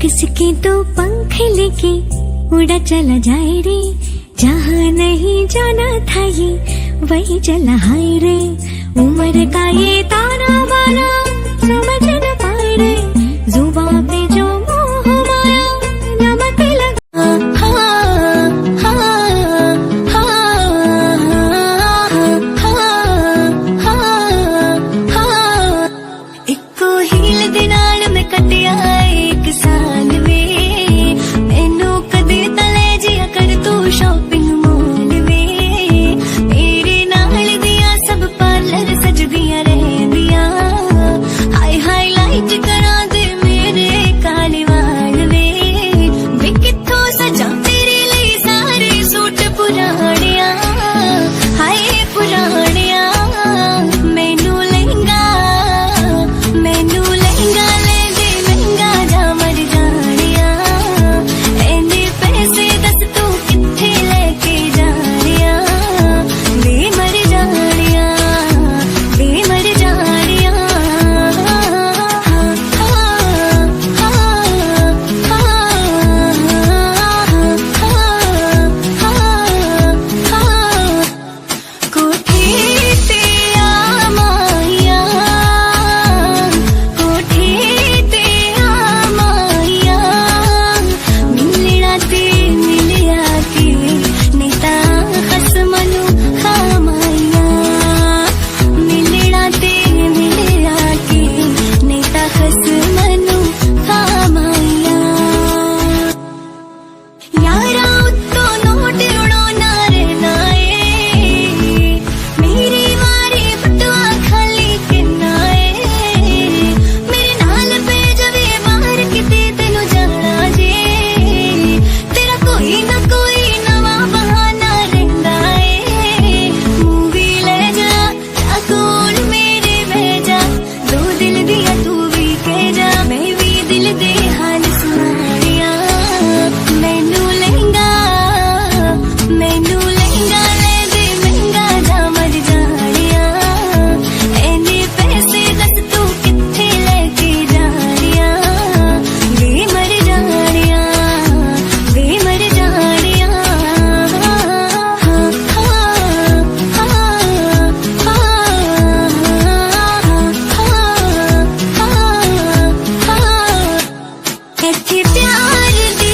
किसके तो पंख लेके उड़ा चला जाए रे, जहाँ नहीं जाना था ये वही चला हाय रे। उम्र का ये ताना बाना समझ न पाए रे, जुबान पे जो मोह माया नमक लगा। इको हील दे नाल मैं कटिया एक साल वे, मैनू कदे तले जिया कर तू शॉपिंग मॉल वे। मेरे नाल दिया सब पार्लर सजदियां रहदियां, हाय हाईलाइट करा दे मेरे काले वाल वे। वे कित्थों सजा तेरे लिए सारे सूट पुराणियां, हाय पुराणियां। मैनू लहंगा ले दे महंगा जा मर जानिया, एने पैसे दस तू कित्थे लेके जानिया। वे मर जानिया, वे मर जानिया। कोठी ते आ माहिया, कोठी ते आ माहिया। मिलना ते मिलिया के नहीं तां खसमनू खामाइया, मिलना ते मिलिया के नहीं तां खसमनू खामाइया। यारा उत्तो नोट उड़ोना रहना ए, मेरी वारी बटवा खाली किन्ना ए। मेरे नाल पे जवे बाहर किते तेनू जाना जे, तेरा कोई ना कोई नवा बहाना रहंदा ए। मूवी ले जा कोल मेरे बह जा, दो दिल दिया तू भी कह जा, मैं भी दिल दे हाल सुनानिया। मैनू लहंगा ले दे महंगा जा मर जानिया, एने पैसे दस तू कित्थे लेके जानिया। वे मर जानिया, वे मर जानिया। इत्थे प्यार दी